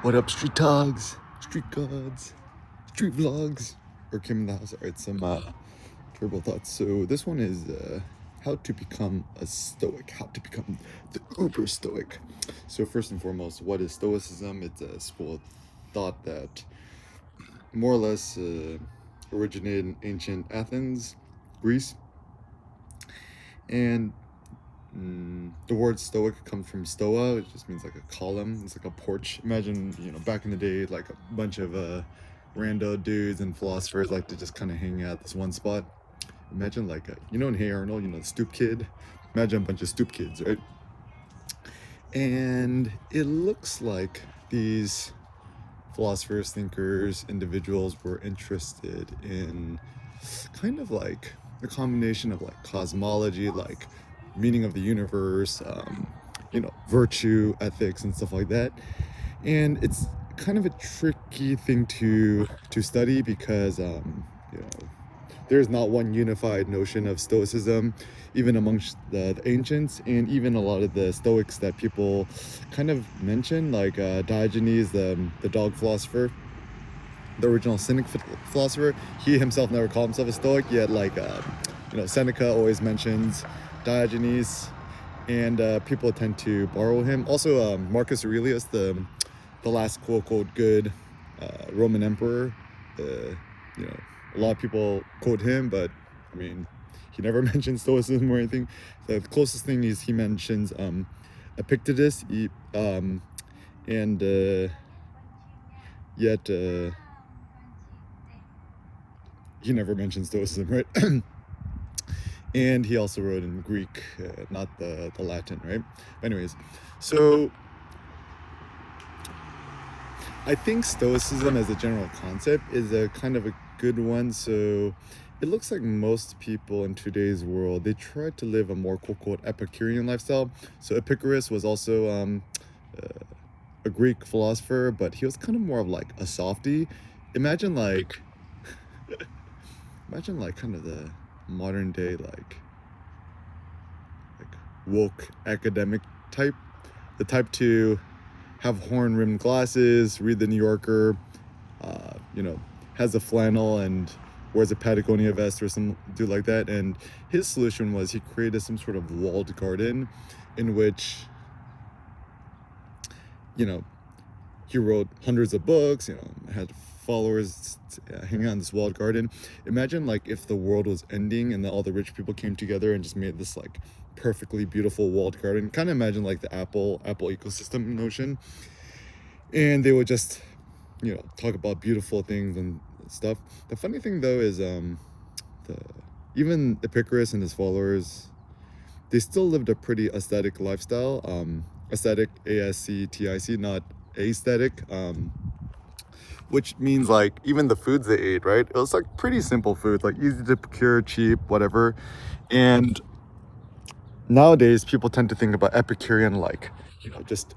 What up, street dogs, street gods, street vlogs, or Kim in the house? Alright, some terrible thoughts. So this one is how to become a stoic, how to become the uber stoic. So first and foremost, what is stoicism? It's a school of thought that more or less originated in ancient Athens, Greece, and the word stoic comes from stoa. It just means like a column. It's like a porch. Imagine, back in the day, like a bunch of rando dudes and philosophers like to just kind of hang out at this one spot. Imagine like in Hey Arnold, the stoop kid. Imagine a bunch of stoop kids, right? And it looks like these philosophers, thinkers, individuals were interested in kind of like a combination of like cosmology, like meaning of the universe, virtue, ethics, and stuff like that. And it's kind of a tricky thing to study because there's not one unified notion of stoicism, even amongst the ancients, and even a lot of the Stoics that people kind of mention, like Diogenes, the dog philosopher, the original Seneca philosopher. He himself never called himself a Stoic, yet Seneca always mentions Diogenes, and people tend to borrow him. Also, Marcus Aurelius, the last quote good Roman emperor. A lot of people quote him, but I mean, he never mentions stoicism or anything. The closest thing is he mentions Epictetus, yet he never mentions stoicism, right? And he also wrote in Greek, not the Latin, right? But anyways, so I think stoicism as a general concept is a kind of a good one. So it looks like most people in today's world, they try to live a more quote Epicurean lifestyle. So Epicurus was also a Greek philosopher, but he was kind of more of like a softie. Imagine like kind of the modern day like woke academic type, the type to have horn-rimmed glasses, read the New Yorker, has a flannel and wears a Patagonia vest or some dude like that. And his solution was he created some sort of walled garden in which he wrote hundreds of books, had followers hanging out in this walled garden. Imagine like if the world was ending and then all the rich people came together and just made this like perfectly beautiful walled garden. Kind of imagine like the Apple ecosystem notion. And they would just, talk about beautiful things and stuff. The funny thing though is even Epicurus and his followers, they still lived a pretty aesthetic lifestyle. Aesthetic, ASCTIC, not aesthetic. Which means like even the foods they ate, right? It was like pretty simple food, like easy to procure, cheap, whatever. And nowadays people tend to think about Epicurean like, just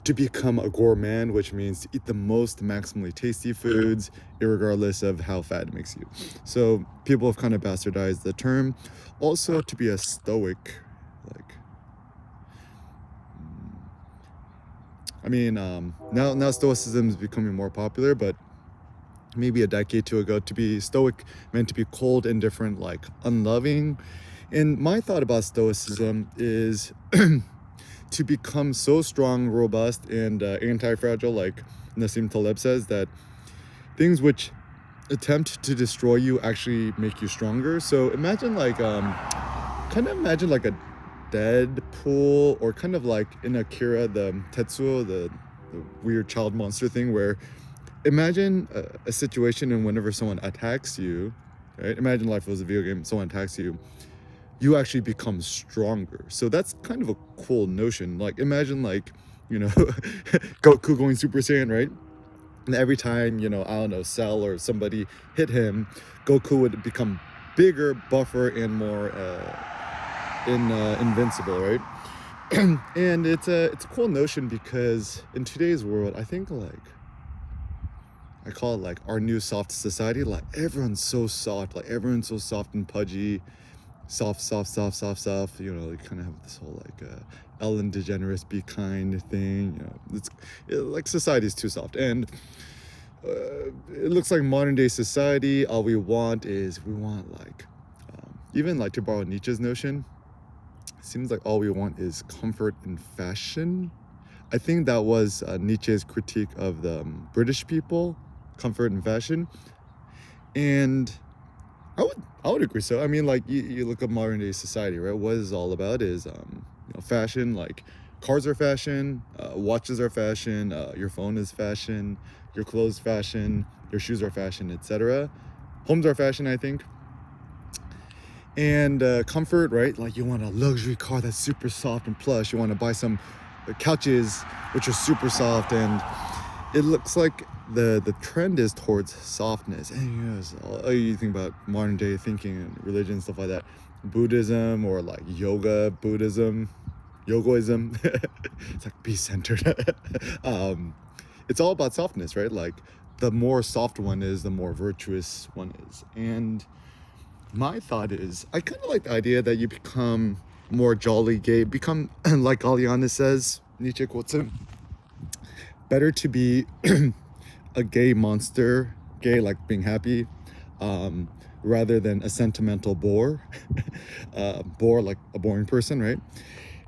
to become a gourmand, which means to eat the most maximally tasty foods, irregardless of how fat it makes you. So people have kind of bastardized the term. Also, to be a stoic, now stoicism is becoming more popular, but maybe a decade or two ago, to be stoic meant to be cold, indifferent, like unloving. And my thought about stoicism is to become so strong, robust, and anti-fragile, like Nassim Taleb says, that things which attempt to destroy you actually make you stronger. So imagine like imagine like a Deadpool, or kind of like in Akira, the Tetsuo, the weird child monster thing, where imagine a situation and whenever someone attacks you, right? Imagine life was a video game, someone attacks you, you actually become stronger. So that's kind of a cool notion. Like imagine like, Goku going Super Saiyan, right? And every time, Cell or somebody hit him, Goku would become bigger, buffer, and more invincible, right? And it's a cool notion because in today's world, I think I call it like our new soft society. Like everyone's so soft, and pudgy, soft. You know, you kind of have this whole like Ellen DeGeneres be kind thing. You know, like society's too soft, and it looks like modern day society. All we want like, even like to borrow Nietzsche's notion. It seems like all we want is comfort and fashion. I think that was Nietzsche's critique of the British people, comfort and fashion, and I would agree. So I mean, like you look at modern day society, right? What it's all about is fashion. Like cars are fashion, watches are fashion, your phone is fashion, your clothes fashion, your shoes are fashion, etc. Homes are fashion, I think. And comfort, right? Like you want a luxury car that's super soft and plush. You want to buy some couches which are super soft, and it looks like the trend is towards softness. And you think about modern day thinking and religion, stuff like that, Buddhism or like yogoism. It's like be centered. It's all about softness, right? Like the more soft one is, the more virtuous one is. And my thought is, I kind of like the idea that you become more jolly, gay, become like Aliana says, Nietzsche quotes him, better to be a gay monster, gay like being happy, rather than a sentimental bore, bore like a boring person, right?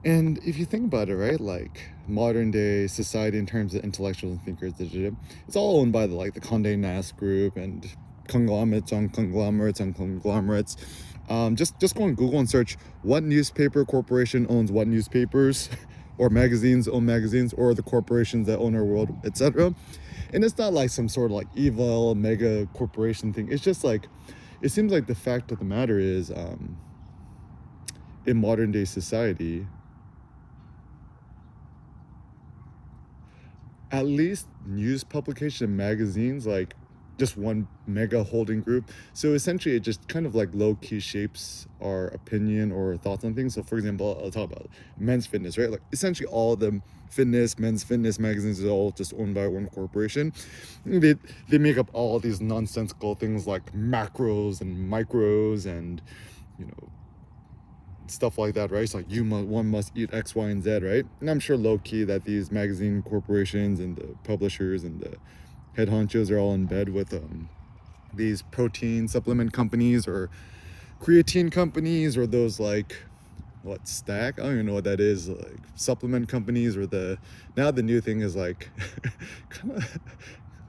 And if you think about it, right, like modern day society in terms of intellectuals and thinkers, it's all owned by the Condé Nast group and conglomerates on conglomerates on conglomerates. Just go on Google and search what newspaper corporation owns what newspapers, or magazines own magazines, or the corporations that own our world, etc. And it's not like some sort of like evil mega corporation thing. It's just like, it seems like the fact of the matter is, in modern day society, at least news publication and magazines, like just one mega holding group. So essentially it just kind of like low-key shapes our opinion or thoughts on things. So for example, I'll talk about men's fitness, right? Like essentially all the men's fitness magazines is all just owned by one corporation. They make up all these nonsensical things like macros and micros and, you know, stuff like that, right? It's like one must eat X, Y, and Z, right? And I'm sure low-key that these magazine corporations and the publishers and the head honchos are all in bed with these protein supplement companies or creatine companies, or those like Stack, I don't even know what that is, like supplement companies, or now the new thing is like kind of,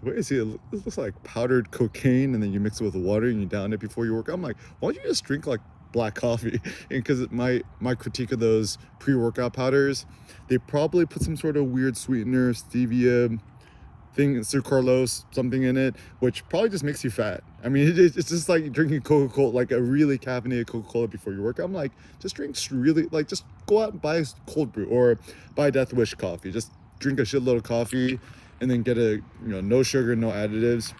what is it? It looks like powdered cocaine, and then you mix it with water and you down it before you work. I'm like, why don't you just drink like black coffee? And because my critique of those pre-workout powders, they probably put some sort of weird sweetener, stevia thing, sucralose, something in it, which probably just makes you fat. I mean, it's just like drinking Coca-Cola, like a really caffeinated Coca-Cola before your workout. I'm like, just drink really, like just go out and buy a cold brew or buy Death Wish coffee. Just drink a shitload of coffee and then get no sugar, no additives.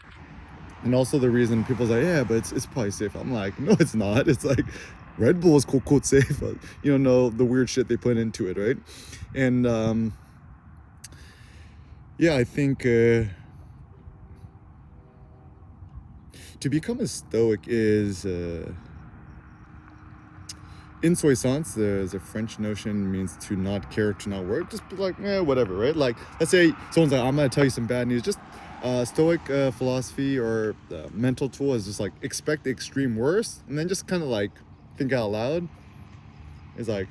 And also the reason people's like, yeah, but it's probably safe. I'm like, no, it's not. It's like Red Bull is quote safe, but you don't know the weird shit they put into it, right? And yeah, I think to become a Stoic is insouciance. There's a French notion, means to not care, to not worry. Just be like, whatever, right? Like, let's say someone's like, I'm gonna tell you some bad news. Just Stoic philosophy or mental tool is just like expect the extreme worst, and then just kind of like think out loud. It's like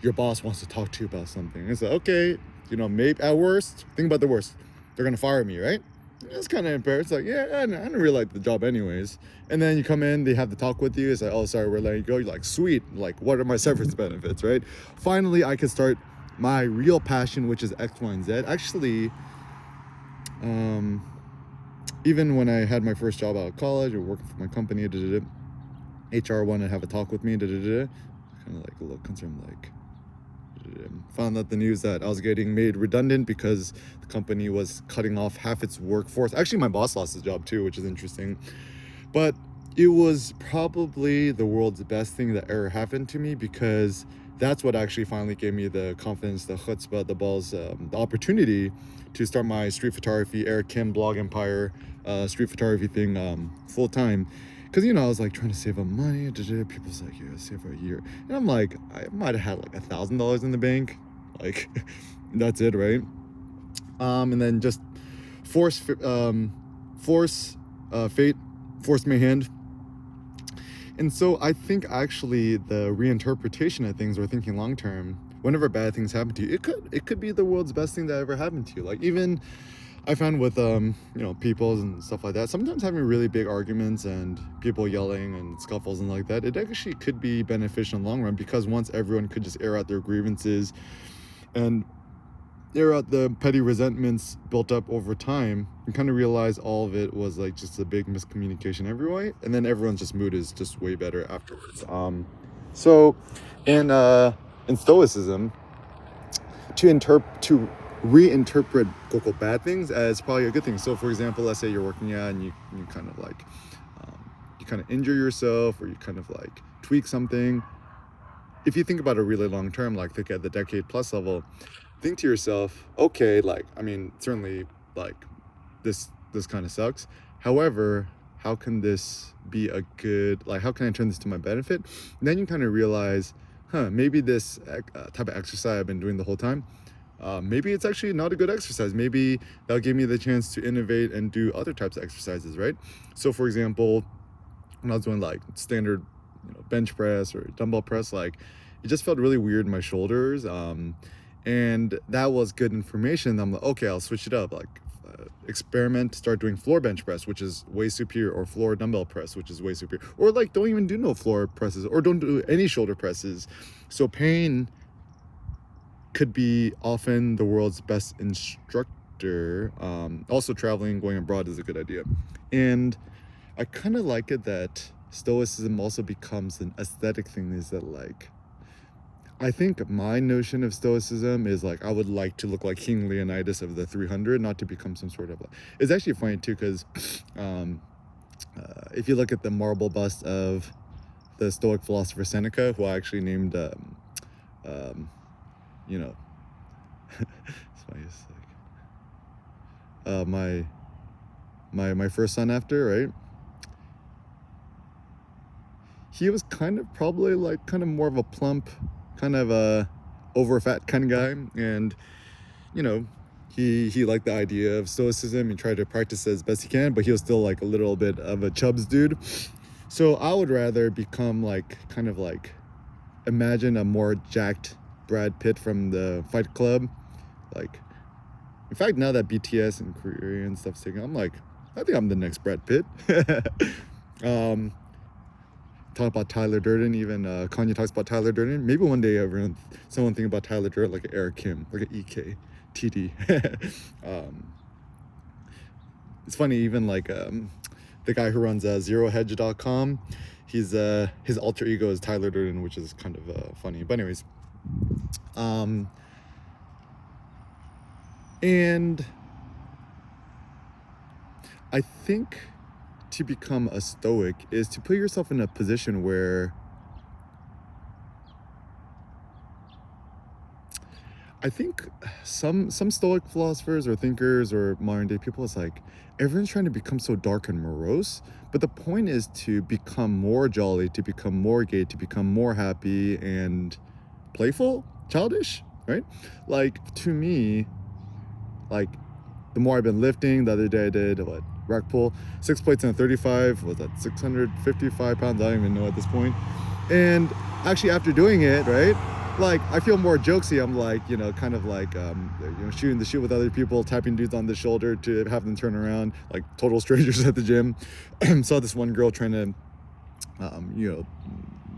your boss wants to talk to you about something. It's like, okay, maybe at worst, think about the worst. They're gonna fire me, right? It's kind of embarrassing. It's like, yeah, I don't really like the job anyways. And then you come in, they have the talk with you. It's like, oh, sorry, we're letting you go. You're like, sweet. Like, what are my severance benefits, right? Finally, I can start my real passion, which is X, Y, and Z. Actually, even when I had my first job out of college or working for my company, HR wanted to have a talk with me, kind of like a little concerned, like, found out the news that I was getting made redundant because the company was cutting off half its workforce. Actually, my boss lost his job too, which is interesting. But it was probably the world's best thing that ever happened to me, because that's what actually finally gave me the confidence, the chutzpah, the balls, the opportunity to start my street photography, Eric Kim blog empire, street photography thing full time. because I was like trying to save up money. People's like, yeah, save for a year, and I'm like, I might have had like $1,000 in the bank, like that's it, right? And then just force fate forced my hand. And so I think actually the reinterpretation of things, or thinking long term, whenever bad things happen to you, it could be the world's best thing that ever happened to you. Like, even I found with people and stuff like that, sometimes having really big arguments and people yelling and scuffles and like that, it actually could be beneficial in the long run, because once everyone could just air out their grievances and air out the petty resentments built up over time, and kind of realize all of it was like just a big miscommunication everywhere, and then everyone's just mood is just way better afterwards. So in Stoicism, to reinterpret quote bad things as probably a good thing. So for example, let's say you're working out and you kind of like you kind of injure yourself, or you kind of like tweak something. If you think about it really long term, like think at the decade plus level, think to yourself, okay, like, I mean, certainly like this kind of sucks. However, how can this be a good, like, how can I turn this to my benefit? And then you kind of realize, maybe this type of exercise I've been doing the whole time, maybe it's actually not a good exercise. Maybe that'll give me the chance to innovate and do other types of exercises, right? So for example, when I was doing like standard bench press or dumbbell press, like it just felt really weird in my shoulders, and that was good information. I'm like, okay, I'll switch it up, like experiment, start doing floor bench press, which is way superior, or floor dumbbell press, which is way superior, or like don't even do no floor presses, or don't do any shoulder presses. So pain could be often the world's best instructor. Also traveling, going abroad is a good idea. And I kind of like it that Stoicism also becomes an aesthetic thing. Is that like, I think my notion of Stoicism is like, I would like to look like King Leonidas of the 300, not to become some sort of like, it's actually funny too, because if you look at the marble bust of the Stoic philosopher Seneca, who I actually named it's funny, it's like my first son after, right? He was kind of probably like kind of more of a plump, kind of a over fat kind of guy, and he liked the idea of Stoicism. He tried to practice it as best he can, but he was still like a little bit of a chubs dude. So I would rather become like kind of like, imagine a more jacked Brad Pitt from the Fight Club. Like, in fact, now that BTS and Korean stuff's taking, I'm like, I think I'm the next Brad Pitt. Talk about Tyler Durden, even Kanye talks about Tyler Durden. Maybe one day someone think about Tyler Durden like an Eric Kim, like an EK, TD. It's funny, even like the guy who runs zerohedge.com, his alter ego is Tyler Durden, which is kind of funny. But anyways, and I think to become a Stoic is to put yourself in a position where I think some Stoic philosophers or thinkers or modern day people, it's like everyone's trying to become so dark and morose, but the point is to become more jolly, to become more gay, to become more happy and playful, childish, right? Like, to me, like, the more I've been lifting, the other day I did rack pull, 6 plates and 35, was that 655 pounds? I don't even know at this point. And actually after doing it, right, like I feel more jokesy. I'm like, kind of like shooting the shit with other people, tapping dudes on the shoulder to have them turn around, like total strangers at the gym. Saw this one girl trying to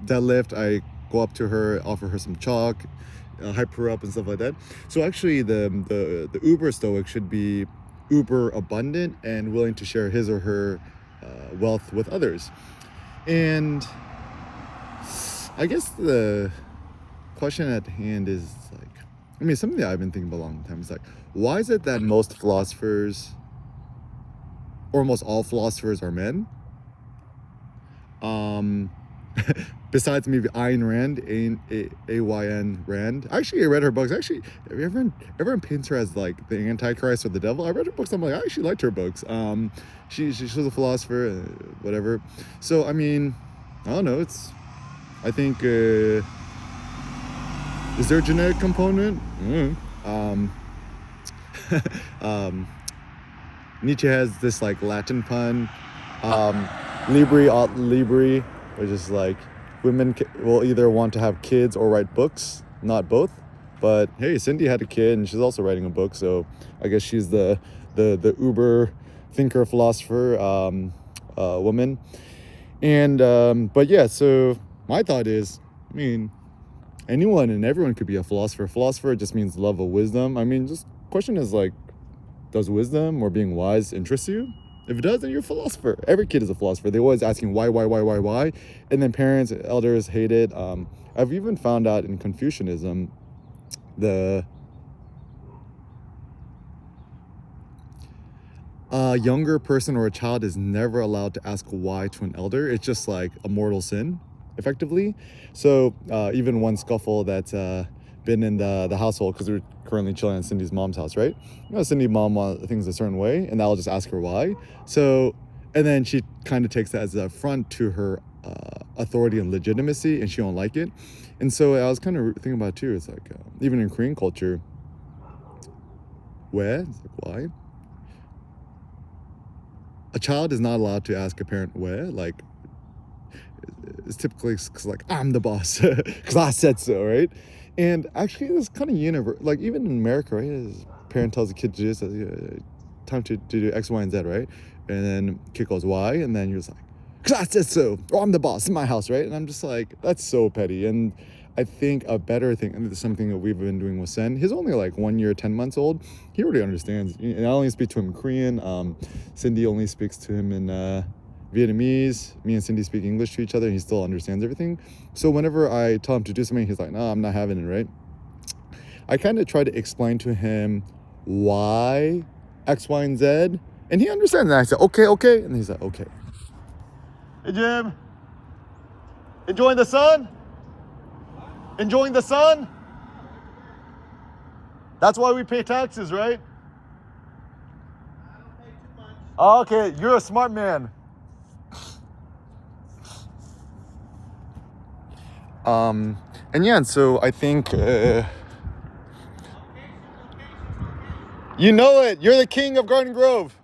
deadlift. I go up to her, offer her some chalk, hype her up and stuff like that. So actually the uber Stoic should be uber abundant and willing to share his or her wealth with others. And I guess the question at hand is like, something that I've been thinking about a long time is like, why is it that most philosophers, or almost all philosophers, are men? besides maybe Ayn Rand, A-Y-N Rand. Actually, I read her books. Actually, everyone paints her as like the Antichrist or the devil. I read her books. I'm like, I actually liked her books. She was a philosopher, whatever. So, I mean, I don't know. I think, is there a genetic component? Nietzsche has this like Latin pun, libri aut libri, which is like women will either want to have kids or write books, not both. But hey, Cindy had a kid and she's also writing a book, so I guess she's the uber thinker, philosopher, woman. And but yeah, so my thought is, I mean, anyone and everyone could be a philosopher. Philosopher just means love of wisdom. I mean, just question is like, does wisdom or being wise interest you? If it does, then you're a philosopher. Every kid is a philosopher. They're always asking why, and then parents, elders hate it. I've even found out in Confucianism, the younger person or a child is never allowed to ask why to an elder. It's just like a mortal sin, effectively. So even one scuffle that's been in the household, because we're currently chilling at Cindy's mom's house, right? You know, Cindy's mom wants things a certain way, and I'll just ask her why. So, and then she kind of takes that as an affront to her authority and legitimacy, and she don't like it. And so I was kind of thinking about it too. It's like even in Korean culture, where it's like why a child is not allowed to ask a parent where, like it's typically cause like I'm the boss because I said so, right? And actually, it's kind of universal. Like even in America, right? As a parent tells a kid to do this, time to do X, Y, and Z, right? And then kid goes why, and then you're just like, because I said so, or I'm the boss in my house, right? And I'm just like, that's so petty. And I think a better thing, and this is something that we've been doing with Sen. He's only like 1 year, 10 months old. He already understands. And I only speak to him in Korean. Cindy only speaks to him in Vietnamese. Me and Cindy speak English to each other, and he still understands everything. So whenever I tell him to do something, he's like, no, I'm not having it, right? I kind of try to explain to him why X, Y, and Z, and he understands. And I said, okay. And he's like, okay. Hey, Jim. Enjoying the sun? Enjoying the sun? That's why we pay taxes, right? I don't pay too much. Okay, you're a smart man. And yeah, and so I think you know it. You're the king of Garden Grove.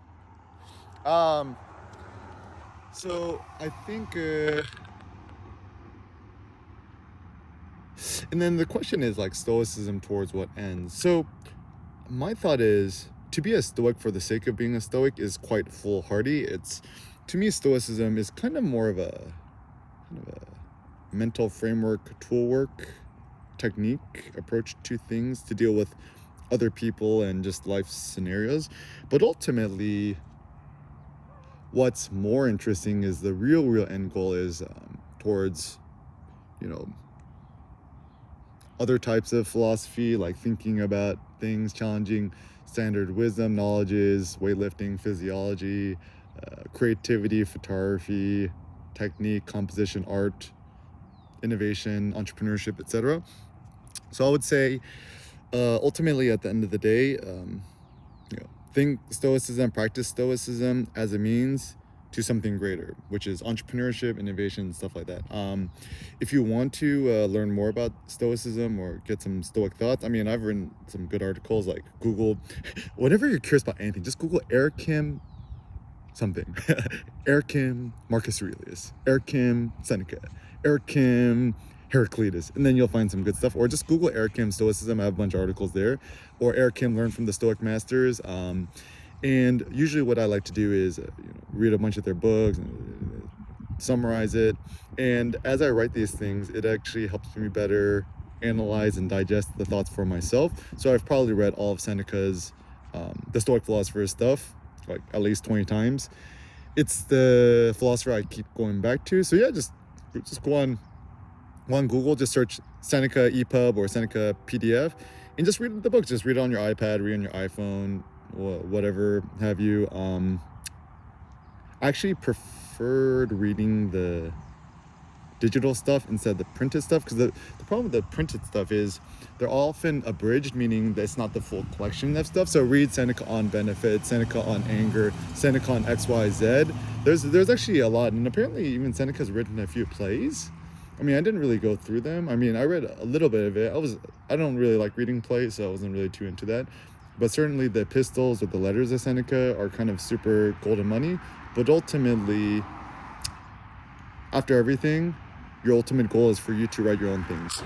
So I think, and then the question is like stoicism towards what ends. So my thought is to be a stoic for the sake of being a stoic is quite foolhardy. It's, to me, stoicism is kind of more of a mental framework, tool work, technique, approach to things to deal with other people and just life scenarios. But ultimately, what's more interesting is the real end goal is towards, other types of philosophy, like thinking about things, challenging standard wisdom, knowledges, weightlifting, physiology, creativity, photography, technique, composition, art, innovation, entrepreneurship, etc. So I would say, ultimately, at the end of the day, think stoicism, practice stoicism as a means to something greater, which is entrepreneurship, innovation, stuff like that. If you want to learn more about stoicism or get some stoic thoughts, I mean, I've written some good articles, like Google, whenever you're curious about anything, just Google Eric Kim something. Eric Kim, Marcus Aurelius, Eric Kim, Seneca, Eric Kim, Heraclitus, and then you'll find some good stuff. Or just Google Eric Kim Stoicism. I have a bunch of articles there. Or Eric Kim Learn from the Stoic Masters. And usually what I like to do is read a bunch of their books, and summarize it. And as I write these things, it actually helps me better analyze and digest the thoughts for myself. So I've probably read all of Seneca's, the Stoic philosopher's stuff, like at least 20 times. It's the philosopher I keep going back to. So yeah, just go on Google, just search Seneca EPUB or Seneca PDF, and just read the book. Just read it on your iPad, read it on your iPhone, whatever have you. I actually preferred reading the digital stuff instead of the printed stuff, because the problem with the printed stuff is they're often abridged, meaning that it's not the full collection of stuff. So read Seneca on benefit, Seneca on anger, Seneca on XYZ. There's actually a lot, and apparently even Seneca's written a few plays. I mean, I didn't really go through them. I mean, I read a little bit of it. I don't really like reading plays, so I wasn't really too into that. But certainly the epistles or the letters of Seneca are kind of super golden money. But ultimately, after everything, your ultimate goal is for you to write your own things.